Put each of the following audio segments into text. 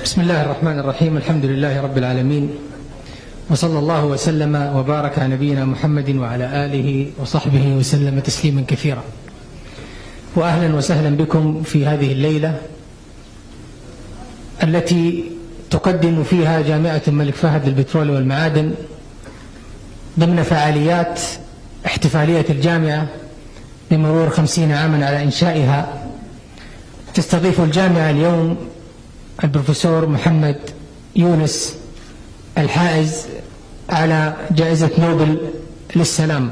بسم الله الرحمن الرحيم. الحمد لله رب العالمين، وصلى الله وسلم وبارك على نبينا محمد وعلى آله وصحبه وسلم تسليما كثيرا. وأهلا وسهلا بكم في هذه الليلة التي تقدم فيها جامعة الملك فهد للبترول والمعادن ضمن فعاليات احتفالية الجامعة بمرور 50 عاما على إنشائها. تستضيف الجامعة اليوم البروفيسور محمد يونس الحائز على جائزة نوبل للسلام.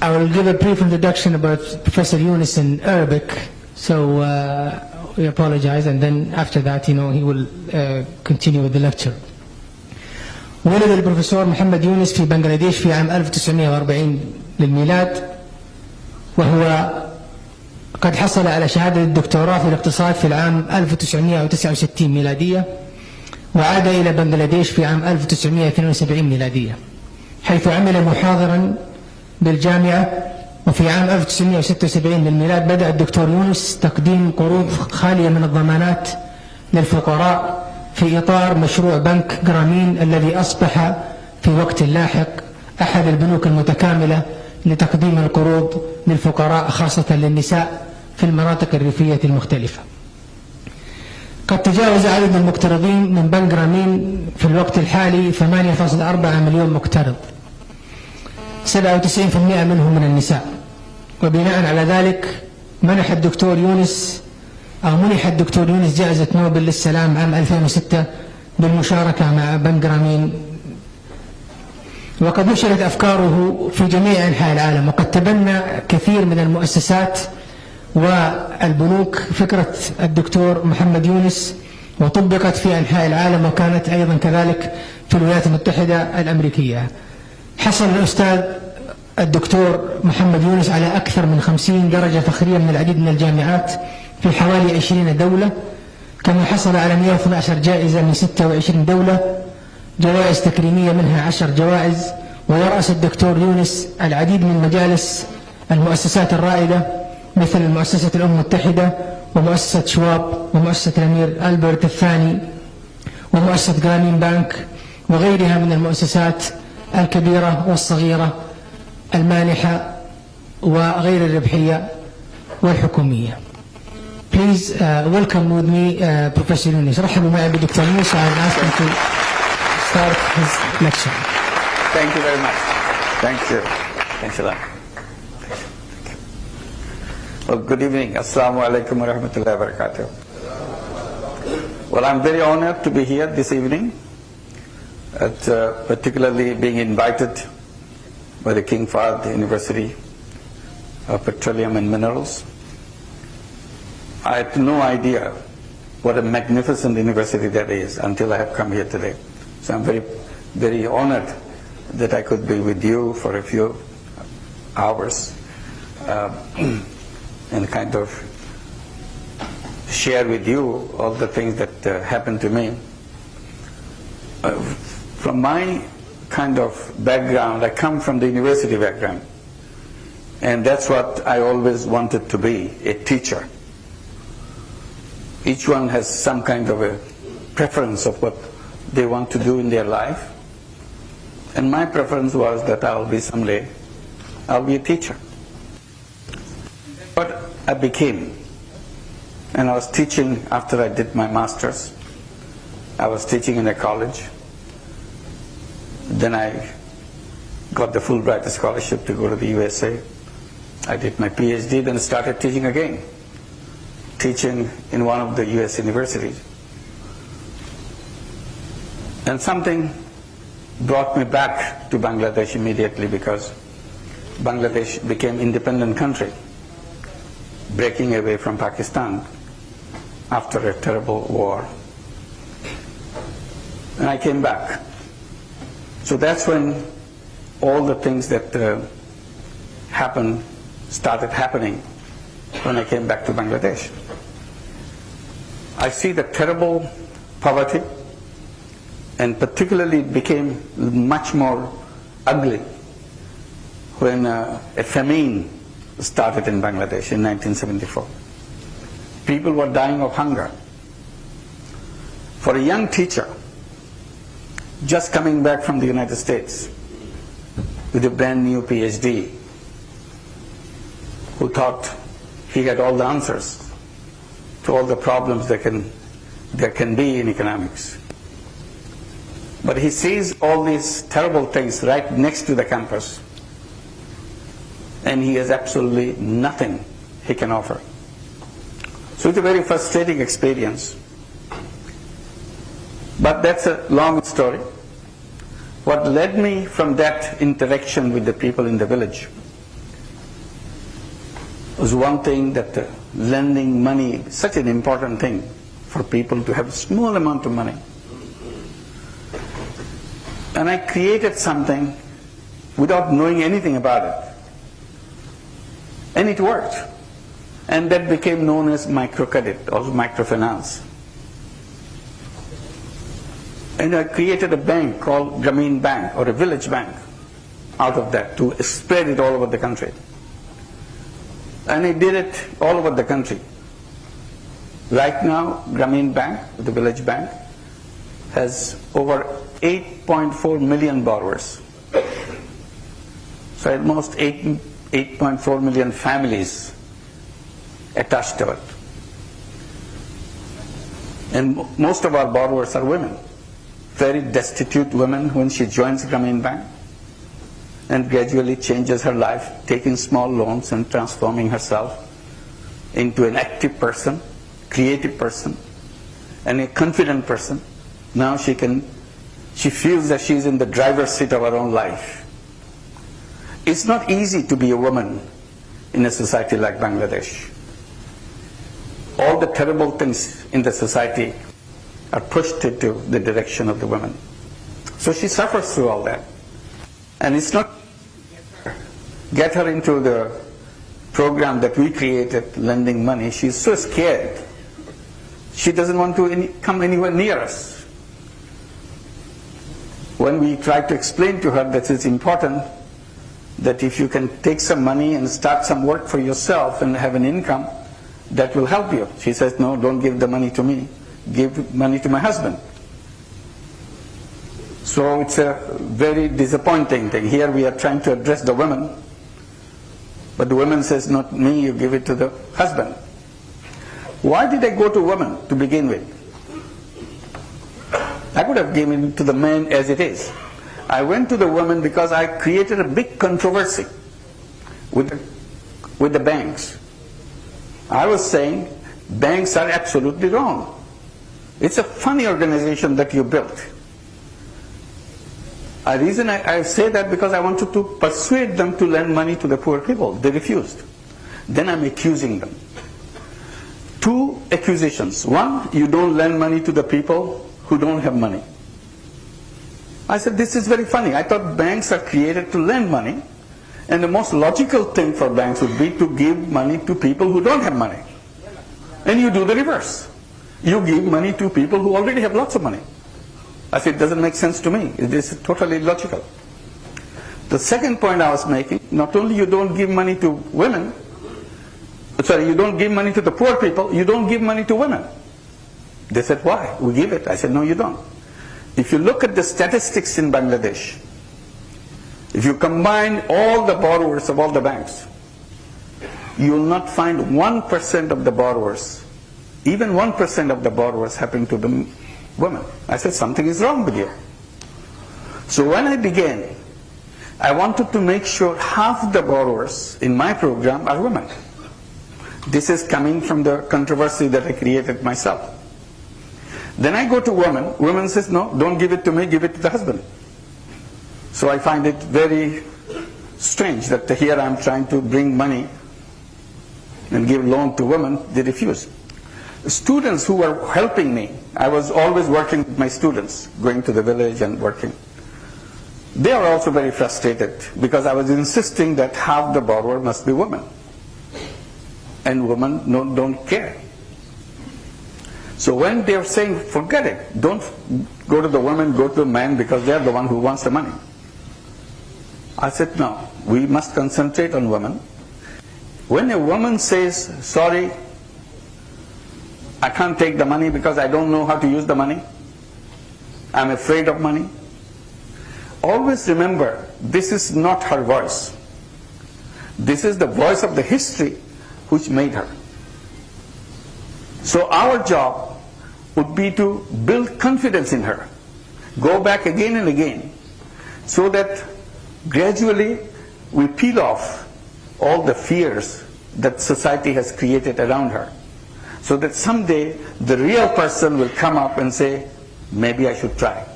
I will give a brief introduction about Professor Yunus in Arabic, so we apologize, and then after that, he will continue with the lecture. ولد البروفيسور محمد يونس في بنغلاديش في عام 1940 للميلاد، وهو قد حصل على شهادة الدكتوراه في الاقتصاد في العام 1969 ميلادية، وعاد إلى بنغلاديش في عام 1972 ميلادية، حيث عمل محاضرا بالجامعة. وفي عام 1976 للميلاد بدأ الدكتور يونس تقديم قروض خالية من الضمانات للفقراء في إطار مشروع بنك جرامين الذي أصبح في وقت لاحق أحد البنوك المتكاملة لتقديم القروض للفقراء خاصة للنساء في المناطق الريفية المختلفة. قد تجاوز عدد المقترضين من بنك جرامين في الوقت الحالي 8.4 مليون مقترض، 97% منهم من النساء. وبناء على ذلك منح الدكتور يونس جائزة نوبل للسلام عام 2006 بالمشاركة مع بنك جرامين. وقد نشرت أفكاره في جميع أنحاء العالم، وقد تبنى كثير من المؤسسات والبنوك فكرة الدكتور محمد يونس وطبقت في أنحاء العالم، وكانت أيضا كذلك في الولايات المتحدة الأمريكية. حصل الأستاذ الدكتور محمد يونس على أكثر من 50 درجة فخرية من العديد من الجامعات في حوالي 20 دولة، كما حصل على 112 جائزة من 26 دولة، جوائز تكريمية منها 10 جوائز. ويرأس الدكتور يونس العديد من مجالس المؤسسات الرائدة مثل مؤسسة الأمم المتحدة ومؤسسة شواب ومؤسسة الأمير ألبرت الثاني ومؤسسة جرامين بانك وغيرها من المؤسسات الكبيرة والصغيرة المانحة وغير الربحية والحكومية. Please welcome with me Professor Yunus. رحبوا معي بالدكتور يونس. I'll ask him to start his lecture. Thank you very much. Thank you. Thanks a lot. Well, good evening. Assalamu alaikum wa rahmatullahi wa barakatuh. Well, I'm very honored to be here this evening, particularly being invited by the King Fahad University of Petroleum and Minerals. I had no idea what a magnificent university that is until I have come here today. So I'm very, very honored that I could be with you for a few hours and kind of share with you all the things that happened to me. From my kind of background, I come from the university background, and that's what I always wanted to be, a teacher. Each one has some kind of a preference of what they want to do in their life, and my preference was that I'll be a teacher. But I became, and I was teaching after I did my master's. I was teaching in a college. Then I got the Fulbright scholarship to go to the USA. I did my PhD, then started teaching again, teaching in one of the US universities. And something brought me back to Bangladesh immediately, because Bangladesh became an independent country, breaking away from Pakistan after a terrible war. And I came back. So that's when all the things that started happening when I came back to Bangladesh. I see the terrible poverty, and particularly it became much more ugly when a famine started in Bangladesh in 1974. People were dying of hunger. For a young teacher, just coming back from the United States with a brand new PhD, who thought he had all the answers to all the problems there can be in economics. But he sees all these terrible things right next to the campus, and he has absolutely nothing he can offer. So it's a very frustrating experience. But that's a long story. What led me from that interaction with the people in the village was one thing, that lending money is such an important thing for people to have a small amount of money. And I created something without knowing anything about it. And it worked. And that became known as microcredit or microfinance. And I created a bank called Grameen Bank, or a village bank, out of that, to spread it all over the country. And I did it all over the country. Right now, Grameen Bank, the village bank, has over 8.4 million borrowers. So almost 8.4 million families attached to it. And most of our borrowers are women. Very destitute women when she joins Grameen Bank and gradually changes her life, taking small loans and transforming herself into an active person, creative person, and a confident person. Now she feels that she's in the driver's seat of her own life. It's not easy to be a woman in a society like Bangladesh. All the terrible things in the society are pushed into the direction of the women. So she suffers through all that. And it's not get her into the program that we created, lending money. She's so scared. She doesn't want to come anywhere near us. When we try to explain to her that it's important that if you can take some money and start some work for yourself and have an income, that will help you. She says, no, don't give the money to me. Give money to my husband. So it's a very disappointing thing. Here we are trying to address the women, but the woman says, not me, you give it to the husband. Why did I go to women to begin with? I could have given it to the men as it is. I went to the women because I created a big controversy with the banks. I was saying banks are absolutely wrong. It's a funny organization that you built. The reason I say that because I wanted to persuade them to lend money to the poor people. They refused. Then I'm accusing them. Two accusations. One, you don't lend money to the people who don't have money. I said, this is very funny. I thought banks are created to lend money, and the most logical thing for banks would be to give money to people who don't have money. And you do the reverse. You give money to people who already have lots of money. I said, it doesn't make sense to me. It is totally illogical. The second point I was making, not only you don't give money to women, you don't give money to the poor people, you don't give money to women. They said, why? We give it. I said, no, you don't. If you look at the statistics in Bangladesh, if you combine all the borrowers of all the banks, you will not find 1% of the borrowers, even 1% of the borrowers happen to be women. I said, something is wrong with you. So when I began, I wanted to make sure half the borrowers in my program are women. This is coming from the controversy that I created myself. Then I go to women. Women says, no, don't give it to me, give it to the husband. So I find it very strange that here I'm trying to bring money and give loan to women, they refuse. Students who were helping me, I was always working with my students, going to the village and working. They are also very frustrated because I was insisting that half the borrower must be women. And women don't care. So when they're saying, forget it, don't go to the woman, go to the man because they're the one who wants the money. I said, no, we must concentrate on women. When a woman says, sorry, I can't take the money because I don't know how to use the money. I'm afraid of money. Always remember, this is not her voice. This is the voice of the history which made her. So our job would be to build confidence in her. Go back again and again so that gradually we peel off all the fears that society has created around her. So that someday the real person will come up and say, maybe I should try.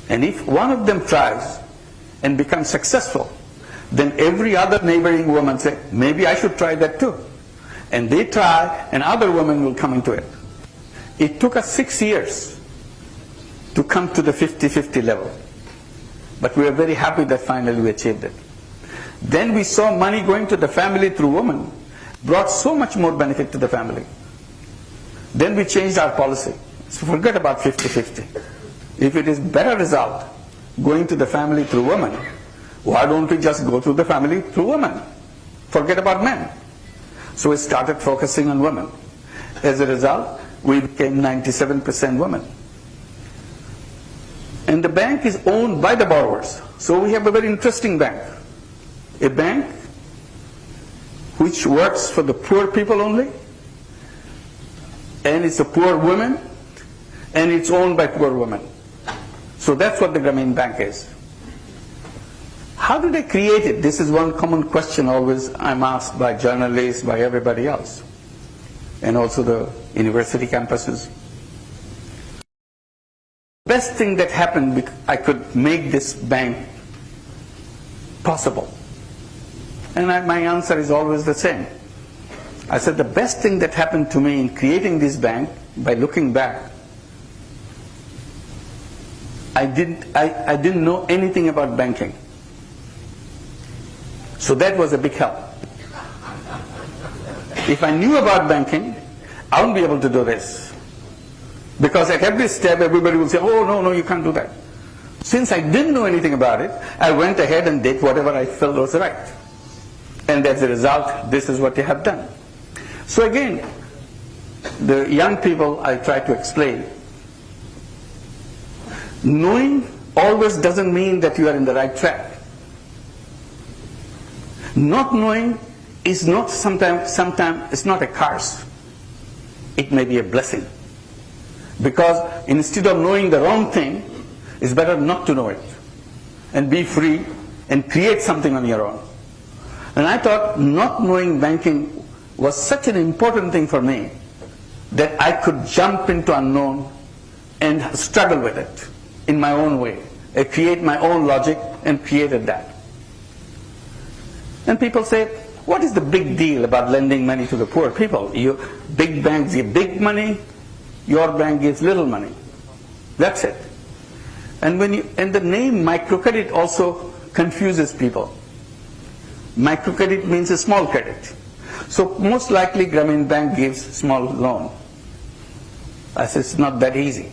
And if one of them tries and becomes successful, then every other neighboring woman say, maybe I should try that too. And they try, and other women will come into it. It took us 6 years to come to the 50-50 level. But we are very happy that finally we achieved it. Then we saw money going to the family through women brought so much more benefit to the family. Then we changed our policy. So forget about 50-50. If it is better result going to the family through women, why don't we just go to the family through women? Forget about men. So we started focusing on women. As a result, we became 97% women. And the bank is owned by the borrowers. So we have a very interesting bank. A bank which works for the poor people only, and it's a poor women, and it's owned by poor women. So that's what the Grameen Bank is. How did they create it? This is one common question always I'm asked by journalists, by everybody else, and also the university campuses. Best thing that happened, I could make this bank possible. And my answer is always the same. I said the best thing that happened to me in creating this bank, by looking back, I didn't know anything about banking. So that was a big help. If I knew about banking, I wouldn't be able to do this. Because at every step, everybody will say, oh, no, you can't do that. Since I didn't know anything about it, I went ahead and did whatever I felt was right. And as a result, this is what they have done. So again, the young people, I try to explain, knowing always doesn't mean that you are in the right track. Not knowing is not sometimes it's not a curse. It may be a blessing. Because instead of knowing the wrong thing, it's better not to know it and be free and create something on your own. And I thought not knowing banking was such an important thing for me that I could jump into unknown and struggle with it in my own way. I create my own logic and created that. And people say, what is the big deal about lending money to the poor people? Big banks give big money, your bank gives little money. That's it. And the name microcredit also confuses people. Microcredit means a small credit. So most likely Grameen Bank gives small loan. I said it's not that easy.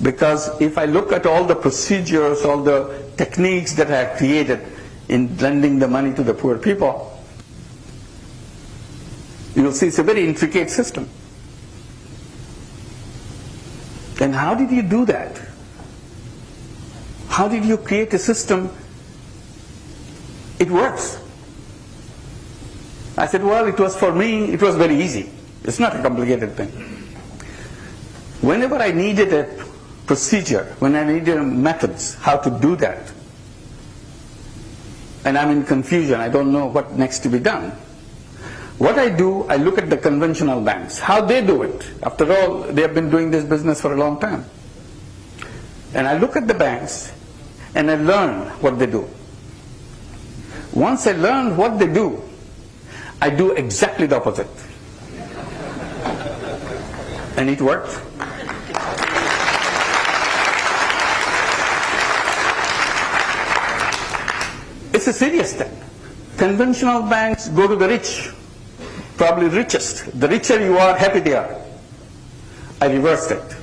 Because if I look at all the procedures, all the techniques that I have created in lending the money to the poor people, you will see it's a very intricate system. And how did you do that? How did you create a system? It works. I said, well, it was for me, it was very easy. It's not a complicated thing. Whenever I needed a procedure, when I needed methods, how to do that, and I'm in confusion, I don't know what next to be done, what I do, I look at the conventional banks, how they do it. After all, they have been doing this business for a long time. And I look at the banks and I learn what they do. Once I learn what they do, I do exactly the opposite. And it worked. It's a serious thing. Conventional banks go to the rich, probably richest. The richer you are, happy they are. I reversed it.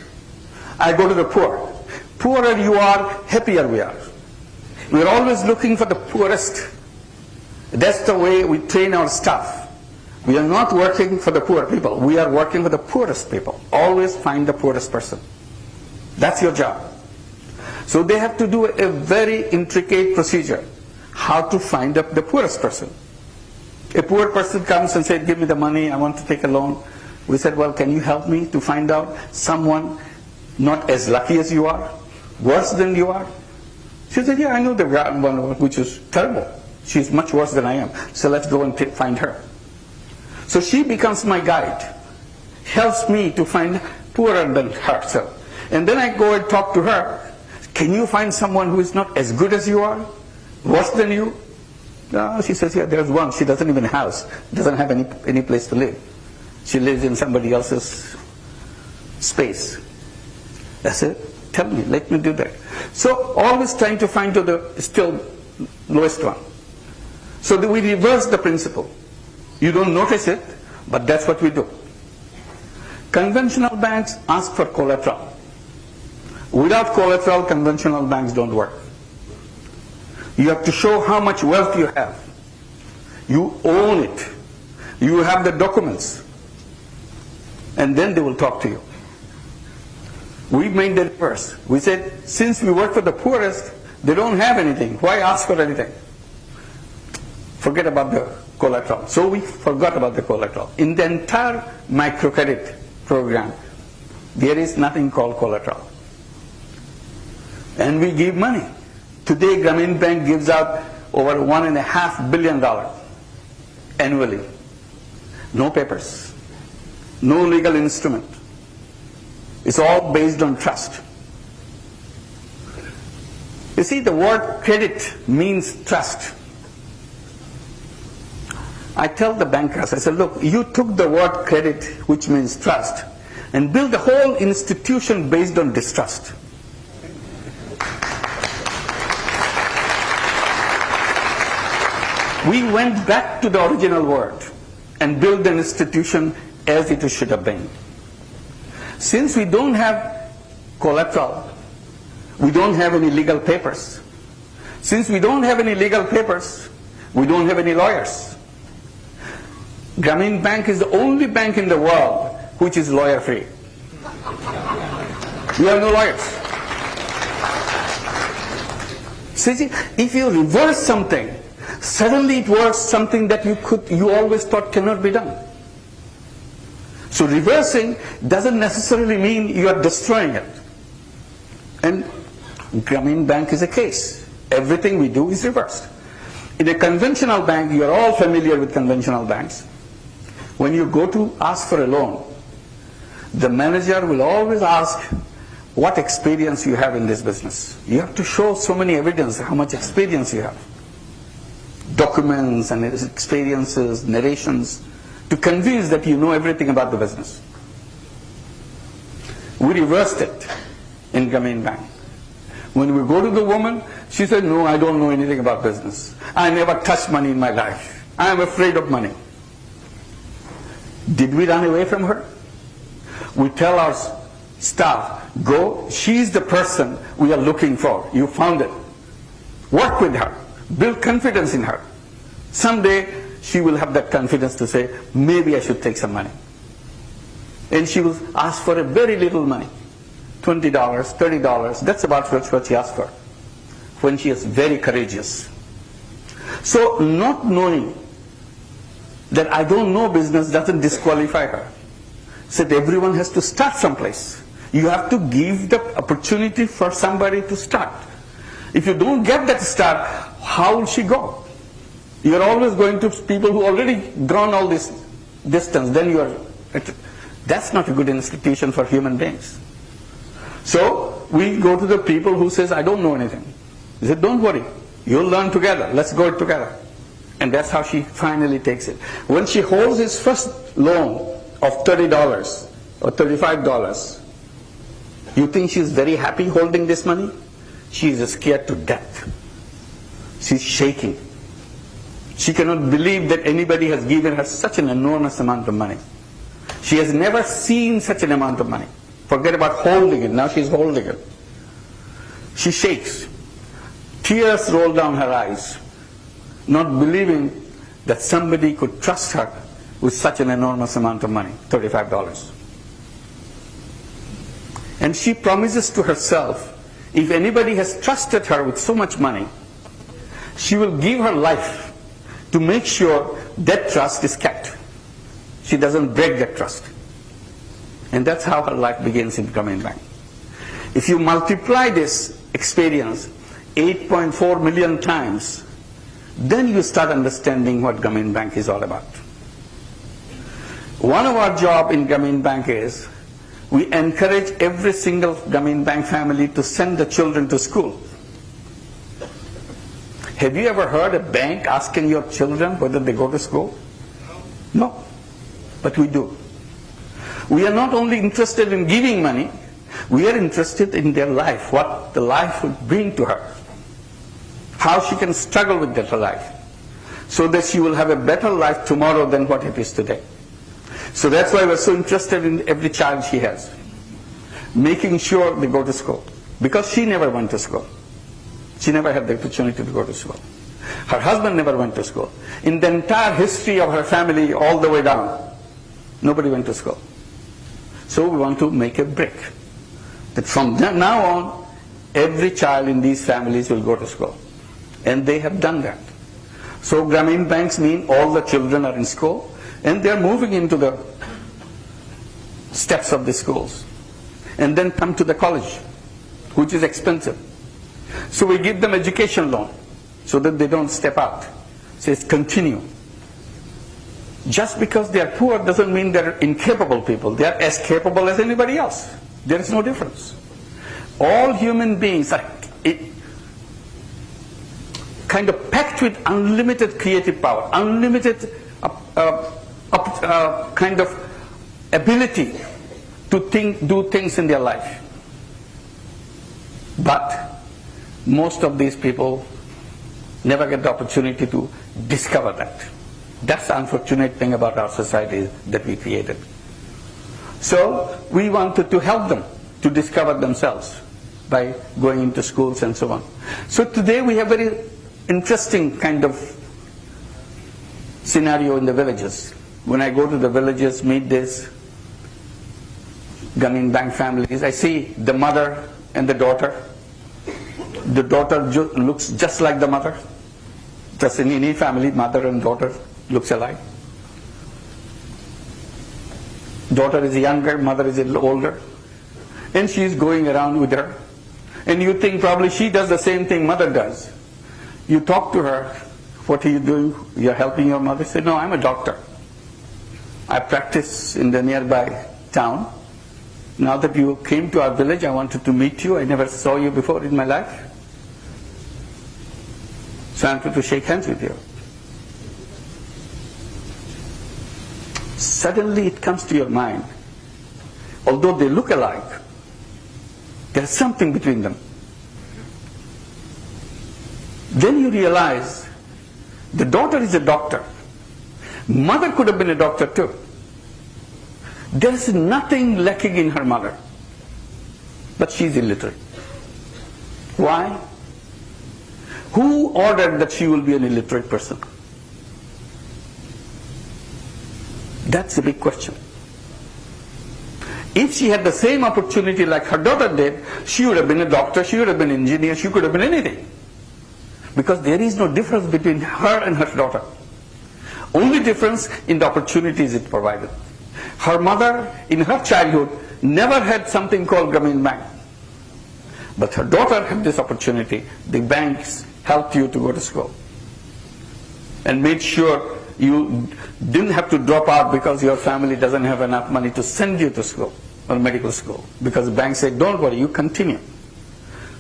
I go to the poor. Poorer you are, happier we are. We are always looking for the poorest. That's the way we train our staff. We are not working for the poor people. We are working for the poorest people. Always find the poorest person. That's your job. So they have to do a very intricate procedure, how to find up the poorest person. A poor person comes and says, give me the money, I want to take a loan. We said, well, can you help me to find out someone not as lucky as you are, worse than you are? She said, yeah, I know the one which is terrible. She's much worse than I am. So let's go and find her. So she becomes my guide, helps me to find poorer than herself. And then I go and talk to her. Can you find someone who is not as good as you are, worse than you? No, she says, yeah, there's one. She doesn't even have a house, doesn't have any place to live. She lives in somebody else's space. I said, tell me, let me do that. So always trying to find to the still lowest one. So that we reverse the principle. You don't notice it, but that's what we do. Conventional banks ask for collateral. Without collateral, conventional banks don't work. You have to show how much wealth you have. You own it. You have the documents. And then they will talk to you. We made the reverse. We said, since we work for the poorest, they don't have anything. Why ask for anything? Forget about the collateral. So we forgot about the collateral. In the entire microcredit program, there is nothing called collateral. And we give money. Today, Grameen Bank gives out over $1.5 billion annually. No papers. No legal instrument. It's all based on trust. You see, the word credit means trust. I tell the bankers, I said, look, you took the word credit, which means trust, and built a whole institution based on distrust. We went back to the original word and built an institution as it should have been. Since we don't have collateral, we don't have any legal papers. Since we don't have any legal papers, we don't have any lawyers. Grameen Bank is the only bank in the world which is lawyer-free. We have no lawyers. See, if you reverse something, suddenly it works something that you always thought cannot be done. So reversing doesn't necessarily mean you are destroying it. And Grameen Bank is a case. Everything we do is reversed. In a conventional bank, you are all familiar with conventional banks. When you go to ask for a loan, the manager will always ask what experience you have in this business. You have to show so many evidence how much experience you have. Documents and experiences, narrations, to convince that you know everything about the business. We reversed it in Grameen Bank. When we go to the woman, she said, no, I don't know anything about business. I never touched money in my life. I am afraid of money. Did we run away from her? We tell our staff, go, she's the person we are looking for. You found it. Work with her. Build confidence in her. Someday she will have that confidence to say, maybe I should take some money. And she will ask for a very little money. $20, $30, that's about what she asked for. When she is very courageous. So not knowing that I don't know business doesn't disqualify her. Said everyone has to start someplace. You have to give the opportunity for somebody to start. If you don't get that start, how will she go? You're always going to people who already gone all this distance. Then you are. That's not a good institution for human beings. So we go to the people who says, I don't know anything. They said, don't worry, you'll learn together. Let's go it together. And that's how she finally takes it. When she holds his first loan of $30 or $35, you think she's very happy holding this money? She is scared to death. She's shaking. She cannot believe that anybody has given her such an enormous amount of money. She has never seen such an amount of money. Forget about holding it. Now she's holding it. She shakes. Tears roll down her eyes, not believing that somebody could trust her with such an enormous amount of money, $35. And she promises to herself, if anybody has trusted her with so much money, she will give her life to make sure that trust is kept. She doesn't break that trust. And that's how her life begins in Grameen Bank. If you multiply this experience 8.4 million times, then you start understanding what Grameen Bank is all about. One of our jobs in Grameen Bank is we encourage every single Grameen Bank family to send the children to school. Have you ever heard a bank asking your children whether they go to school? No, but we do. We are not only interested in giving money, we are interested in their life, what the life would bring to her, how she can struggle with that life, so that she will have a better life tomorrow than what it is today. So that's why we're so interested in every child she has, making sure they go to school. Because she never went to school. She never had the opportunity to go to school. Her husband never went to school. In the entire history of her family, all the way down, nobody went to school. So we want to make a break, that from now on, every child in these families will go to school. And they have done that. So Grameen Banks mean all the children are in school, and they're moving into the steps of the schools, and then come to the college, which is expensive. So we give them education loan so that they don't step out. So it's continue. Just because they are poor doesn't mean they're incapable people. They are as capable as anybody else. There is no difference. All human beings are kind of packed with unlimited creative power, unlimited kind of ability to do things in their life. But most of these people never get the opportunity to discover that. That's the unfortunate thing about our society that we created. So we wanted to help them to discover themselves by going into schools and so on. So today we have very interesting kind of scenario in the villages. When I go to the villages, meet these Grameen Bank families, I see the mother and the daughter. The daughter looks just like the mother. Just in any family, mother and daughter looks alike. Daughter is younger, mother is a little older. And she is going around with her. And you think probably she does the same thing mother does. You talk to her, what do you do? You're helping your mother? Say, no, I'm a doctor. I practice in the nearby town. Now that you came to our village, I wanted to meet you. I never saw you before in my life. So I wanted to shake hands with you. Suddenly it comes to your mind, although they look alike, there's something between them. Then you realize the daughter is a doctor. Mother could have been a doctor too. There is nothing lacking in her mother, but she's illiterate. Why? Who ordered that she will be an illiterate person? That's a big question. If she had the same opportunity like her daughter did, she would have been a doctor, she would have been an engineer, she could have been anything. Because there is no difference between her and her daughter. Only difference in the opportunities it provided. Her mother, in her childhood, never had something called Grameen Bank. But her daughter had this opportunity. The banks helped you to go to school and made sure you didn't have to drop out because your family doesn't have enough money to send you to school or medical school, because the bank said, don't worry, you continue.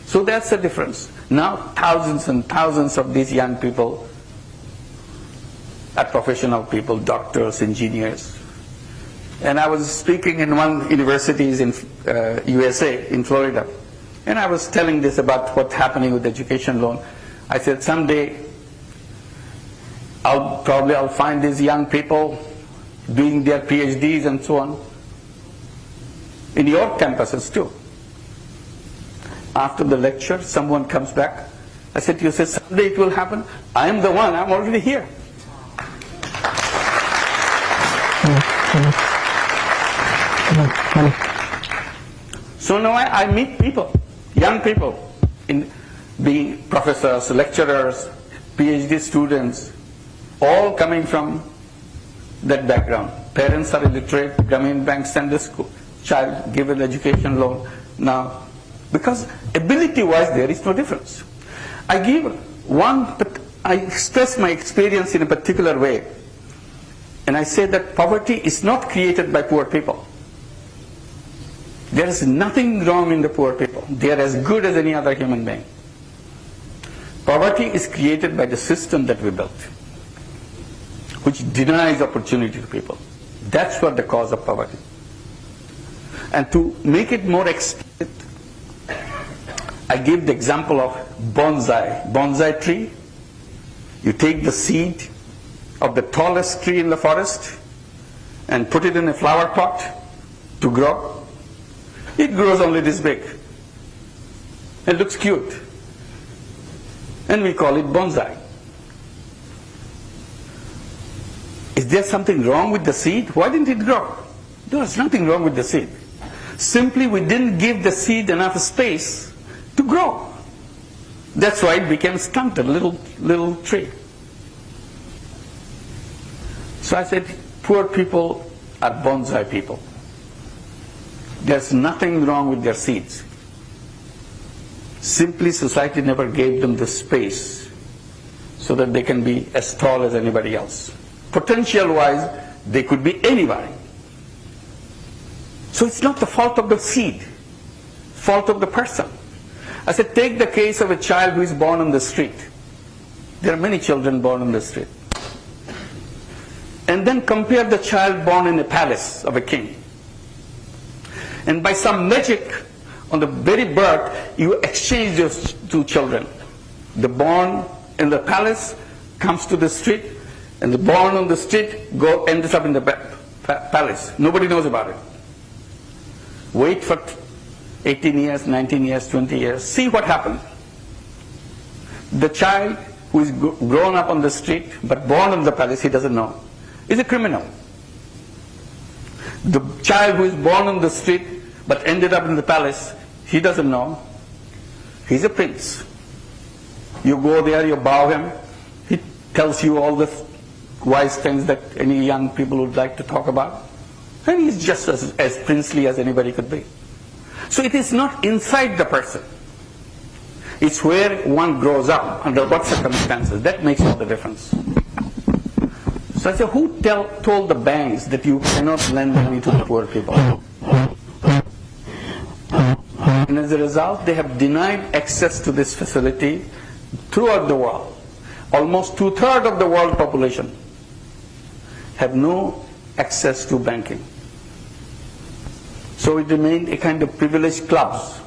So that's the difference. Now thousands and thousands of these young people are professional people, doctors, engineers. And I was speaking in one university in USA, in Florida, and I was telling this about what's happening with education loan. I said, someday I'll find these young people doing their PhDs and so on in your campuses too. After the lecture, someone comes back. I said, you said someday it will happen? I am the one, I'm already here. So now I meet people, young people, being professors, lecturers, PhD students, all coming from that background. Parents are illiterate, Grameen Bank send this child, give an education loan. Now, because ability-wise there is no difference. I express my experience in a particular way, and I say that poverty is not created by poor people. There is nothing wrong in the poor people. They are as good as any other human being. Poverty is created by the system that we built, which denies opportunity to people. That's what the cause of poverty. And to make it more explicit, I give the example of bonsai. Bonsai tree, you take the seed of the tallest tree in the forest and put it in a flower pot to grow. It grows only this big. It looks cute. And we call it bonsai. Is there something wrong with the seed? Why didn't it grow? There's nothing wrong with the seed. Simply we didn't give the seed enough space to grow. That's why it became stunted, little tree. So I said, poor people are bonsai people. There's nothing wrong with their seeds. Simply society never gave them the space so that they can be as tall as anybody else. Potential-wise, they could be anybody. So it's not the fault of the seed, fault of the person. I said, take the case of a child who is born on the street. There are many children born on the street. And then compare the child born in a palace of a king. And by some magic, on the very birth, you exchange those two children. The born in the palace comes to the street, and the born on the street ends up in the palace. Nobody knows about it. Wait for 18 years, 19 years, 20 years. See what happens. The child who is grown up on the street, but born in the palace, he doesn't know, is a criminal. The child who is born on the street, but ended up in the palace, he doesn't know, he's a prince. You go there, you bow him, he tells you all the wise things that any young people would like to talk about. And he's just as princely as anybody could be. So it is not inside the person. It's where one grows up, under what circumstances. That makes all the difference. So I say, who told the banks that you cannot lend money to the poor people? And as a result, they have denied access to this facility throughout the world. Almost 2/3 of the world population have no access to banking. So it remained a kind of privileged clubs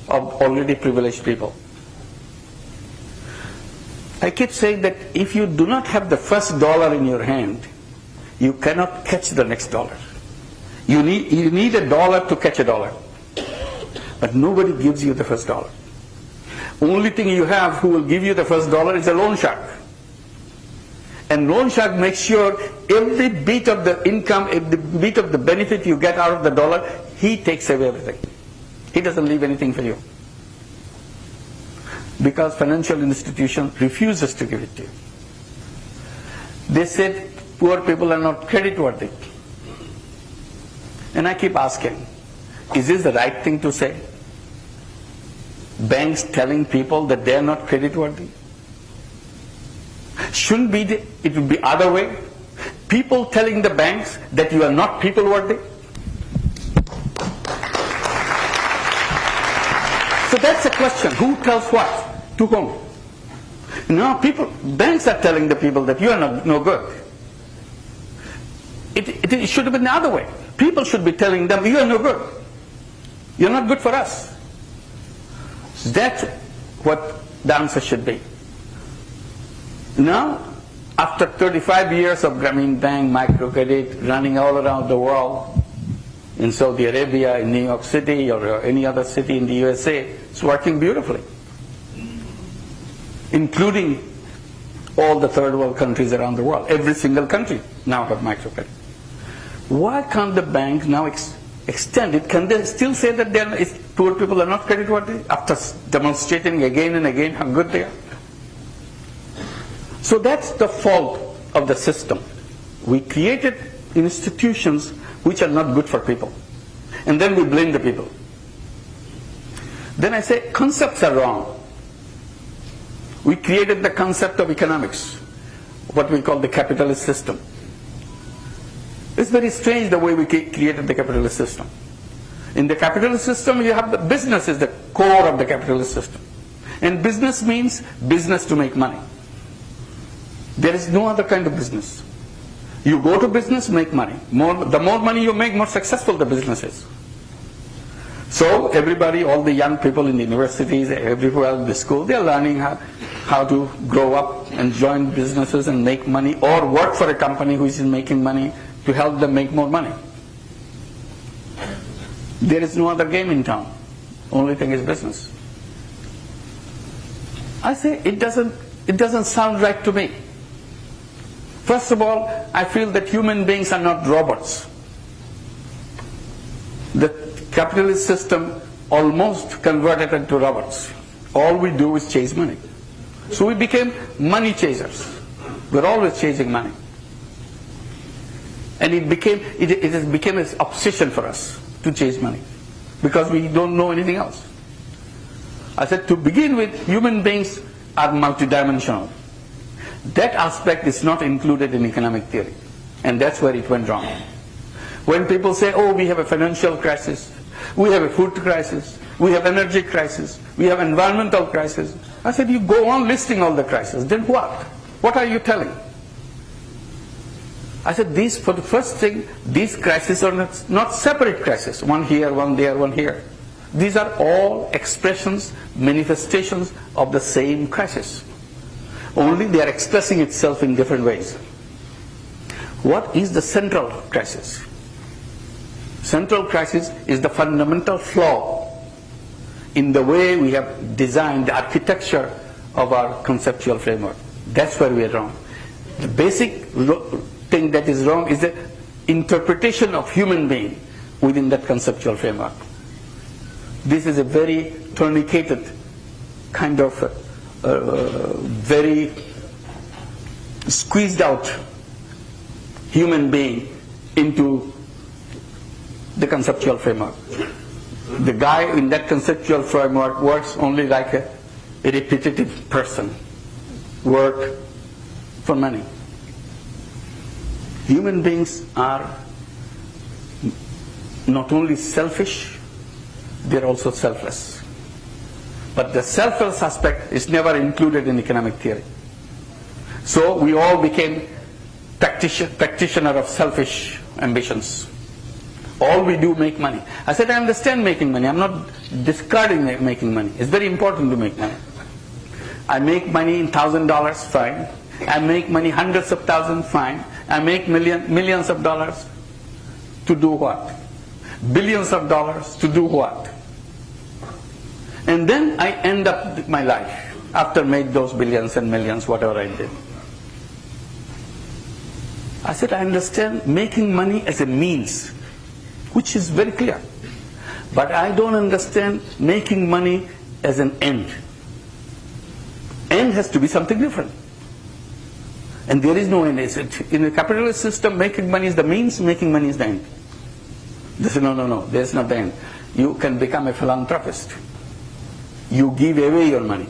of already privileged people. I keep saying that if you do not have the first dollar in your hand, you cannot catch the next dollar. You need a dollar to catch a dollar. But nobody gives you the first dollar. Only thing you have who will give you the first dollar is a loan shark. And loan shark makes sure every bit of the income, every bit of the benefit you get out of the dollar, he takes away everything. He doesn't leave anything for you. Because financial institution refuses to give it to you. They said poor people are not creditworthy. And I keep asking, is this the right thing to say? Banks telling people that they are not creditworthy? Shouldn't be it would be other way? People telling the banks that you are not people worthy? So that's a question. Who tells what? To whom? Now banks are telling the people that you are no good. It should have been the other way. People should be telling them, you are no good. You're not good for us. So that's what the answer should be. Now, after 35 years of Grameen Bank microcredit running all around the world, in Saudi Arabia, in New York City, or any other city in the USA, it's working beautifully. Including all the third world countries around the world. Every single country now have microcredit. Why can't the bank now extend it? Can they still say that poor people are not creditworthy after demonstrating again and again how good they are? So that's the fault of the system. We created institutions which are not good for people. And then we blame the people. Then I say concepts are wrong. We created the concept of economics, what we call the capitalist system. It's very strange the way we created the capitalist system. In the capitalist system, you have the business is the core of the capitalist system. And business means business to make money. There is no other kind of business. You go to business, make money. The more money you make, more successful the business is. So everybody, all the young people in the universities, everywhere in the school, they are learning how to grow up and join businesses and make money, or work for a company which is making money to help them make more money. There is no other game in town. Only thing is business. I say it doesn't sound right to me. First of all, I feel that human beings are not robots. The capitalist system almost converted into robots. All we do is chase money. So we became money chasers. We're always chasing money. And it has become an obsession for us to chase money, because we don't know anything else. I said, to begin with, human beings are multidimensional. That aspect is not included in economic theory, and that's where it went wrong. When people say, oh, we have a financial crisis, we have a food crisis, we have energy crisis, we have environmental crisis, I said, you go on listing all the crises, then what? What are you telling? I said, for the first thing, these crises are not separate crises, one here, one there, one here. These are all expressions, manifestations of the same crisis. Only they are expressing itself in different ways. What is the central crisis? Central crisis is the fundamental flaw in the way we have designed the architecture of our conceptual framework. That's where we are wrong. The basic thing that is wrong is the interpretation of human being within that conceptual framework. This is a very tourniqueted kind of very squeezed out human being into the conceptual framework. The guy in that conceptual framework works only like a repetitive person, work for money. Human beings are not only selfish, they're also selfless. But the selfless aspect is never included in economic theory. So we all became practitioner of selfish ambitions. All we do make money. I said, I understand making money. I'm not discarding making money. It's very important to make money. I make money in $1,000, fine. I make money hundreds of thousands, fine. I make millions of dollars to do what? Billions of dollars to do what? And then I end up with my life after made those billions and millions, whatever I did. I said, I understand making money as a means, which is very clear. But I don't understand making money as an end. End has to be something different. And there is no end. In a capitalist system, making money is the means, making money is the end. They say, no, there's not the end. You can become a philanthropist. You give away your money.